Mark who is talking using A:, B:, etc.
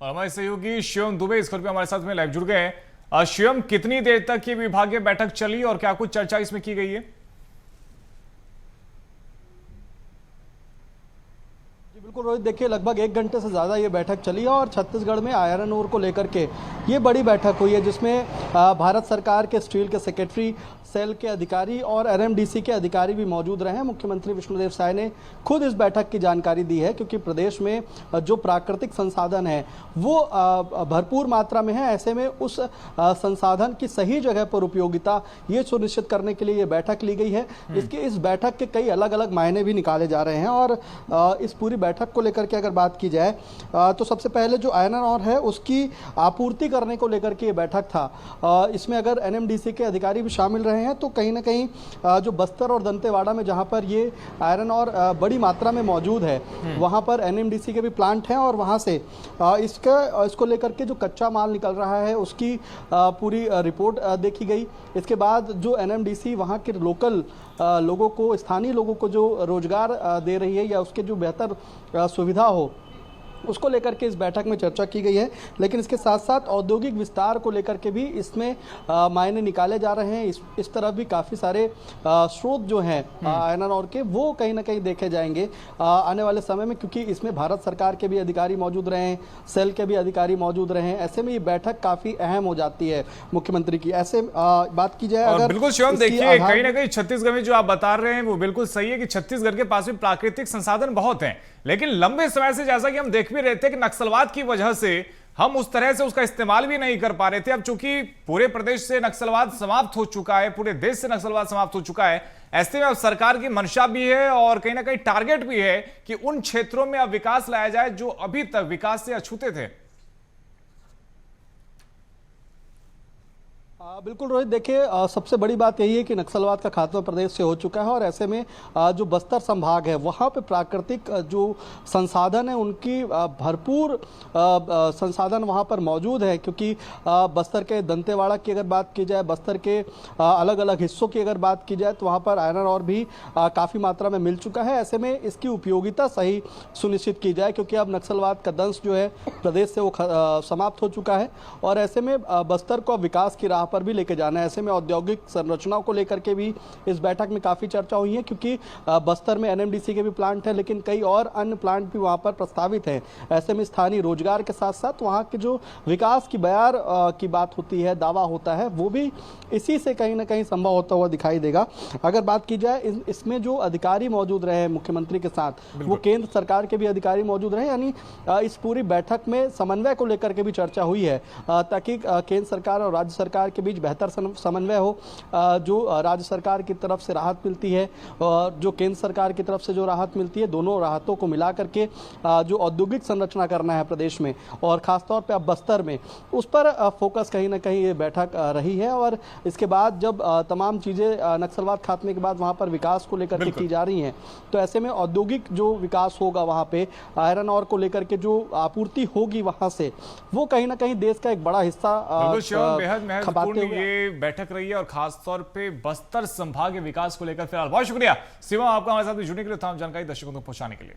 A: और हमारे सहयोगी शिवम दुबे इस खबर पे हमारे साथ में लाइव जुड़ गए हैं। शिवम, कितनी देर तक ये विभागीय बैठक चली और क्या कुछ चर्चा इसमें की गई है?
B: बिल्कुल रोहित, देखिए लगभग 1 घंटे से ज़्यादा ये बैठक चली है और छत्तीसगढ़ में आयरन ओर को लेकर के ये बड़ी बैठक हुई है, जिसमें भारत सरकार के स्टील के सेक्रेटरी, सेल के अधिकारी और एनएमडीसी के अधिकारी भी मौजूद रहे हैं। मुख्यमंत्री विष्णुदेव साय ने खुद इस बैठक की जानकारी दी है, क्योंकि प्रदेश में जो प्राकृतिक संसाधन है वो भरपूर मात्रा में है। ऐसे में उस संसाधन की सही जगह पर उपयोगिता ये सुनिश्चित करने के लिए ये बैठक ली गई है। इस बैठक के कई अलग अलग मायने भी निकाले जा रहे हैं और इस पूरी बैठक को लेकर के अगर बात की जाए तो सबसे पहले जो आयरन ओर है उसकी आपूर्ति करने को लेकर के ये बैठक था। इसमें अगर एनएमडीसी के अधिकारी भी शामिल रहे हैं तो कहीं ना कहीं जो बस्तर और दंतेवाड़ा में जहां पर ये आयरन और बड़ी मात्रा में मौजूद है वहां पर एनएमडीसी के भी प्लांट हैं और वहां से इसको लेकर के जो कच्चा माल निकल रहा है उसकी पूरी रिपोर्ट देखी गई। इसके बाद जो एनएमडीसी वहां के लोकल लोगों को, स्थानीय लोगों को जो रोजगार दे रही है या उसके जो बेहतर सुविधा हो उसको लेकर के इस बैठक में चर्चा की गई है। लेकिन इसके साथ साथ औद्योगिक विस्तार को लेकर के भी इसमें मायने निकाले जा रहे हैं। इस तरफ भी काफ़ी सारे स्रोत जो हैं आयरन ओर के वो कहीं ना कहीं देखे जाएंगे आने वाले समय में, क्योंकि इसमें भारत सरकार के भी अधिकारी मौजूद रहे हैं, सेल के भी अधिकारी मौजूद रहे हैं। ऐसे में ये बैठक काफ़ी अहम हो जाती है मुख्यमंत्री की। ऐसे बात की जाए अगर
A: बिल्कुल शिवम, देखिए कहीं ना कहीं छत्तीसगढ़ में जो आप बता रहे हैं वो बिल्कुल सही है कि छत्तीसगढ़ के पास भी प्राकृतिक संसाधन बहुत हैं, लेकिन लंबे समय से जैसा कि हम देख भी रहे थे कि नक्सलवाद की वजह से हम उस तरह से उसका इस्तेमाल भी नहीं कर पा रहे थे। अब चूंकि पूरे प्रदेश से नक्सलवाद समाप्त हो चुका है, पूरे देश से नक्सलवाद समाप्त हो चुका है, ऐसे में अब सरकार की मंशा भी है और कहीं ना कहीं टारगेट भी है कि उन क्षेत्रों में अब विकास लाया जाए जो अभी तक विकास से अछूते थे।
B: बिल्कुल रोहित, देखिए सबसे बड़ी बात यही है कि नक्सलवाद का खात्मा प्रदेश से हो चुका है और ऐसे में जो बस्तर संभाग है वहाँ पे प्राकृतिक जो संसाधन है उनकी भरपूर संसाधन वहाँ पर मौजूद है, क्योंकि बस्तर के दंतेवाड़ा की अगर बात की जाए, बस्तर के अलग अलग हिस्सों की अगर बात की जाए तो वहाँ पर आयरन और भी काफ़ी मात्रा में मिल चुका है। ऐसे में इसकी उपयोगिता सही सुनिश्चित की जाए, क्योंकि अब नक्सलवाद का दंश जो है प्रदेश से वो समाप्त हो चुका है और ऐसे में बस्तर को विकास की राह पर भी लेके जाना है। ऐसे में औद्योगिक संरचनाओं को लेकर के भी इस बैठक में काफ़ी चर्चा हुई है, क्योंकि बस्तर में एनएमडीसी के भी प्लांट हैं लेकिन कई और अन्य प्लांट भी वहाँ पर प्रस्तावित हैं। ऐसे में स्थानीय रोजगार के साथ साथ वहाँ के जो विकास की बयार की बात होती है, दावा होता है, वो भी इसी से कहीं ना कहीं संभव होता हुआ दिखाई देगा। अगर बात की जाए इसमें जो अधिकारी मौजूद रहे मुख्यमंत्री के साथ, वो केंद्र सरकार के भी अधिकारी मौजूद रहे, यानी इस पूरी बैठक में समन्वय को लेकर के भी चर्चा हुई है ताकि केंद्र सरकार और राज्य सरकार के बीच बेहतर समन्वय हो। जो राज्य सरकार की तरफ से राहत मिलती है और जो केंद्र सरकार की तरफ से जो राहत मिलती है, दोनों राहतों को मिला करके जो औद्योगिक संरचना करना है प्रदेश में और खासतौर पे अब बस्तर में, उस पर फोकस कहीं ना कहीं ये बैठक रही है। और इसके बाद जब तमाम चीज़ें नक्सलवाद खात्मे के बाद वहाँ पर विकास को लेकर के की जा रही हैं, तो ऐसे में औद्योगिक जो विकास होगा वहाँ पे आयरन और को लेकर के जो आपूर्ति होगी वहाँ से, वो कहीं ना कहीं देश का एक बड़ा हिस्सा
A: ये बैठक रही है और खासतौर पे बस्तर संभाग के विकास को लेकर। फिलहाल बहुत शुक्रिया शिवम आपका हमारे साथ जुड़ने के लिए, तमाम जानकारी दर्शकों तक पहुंचाने के लिए।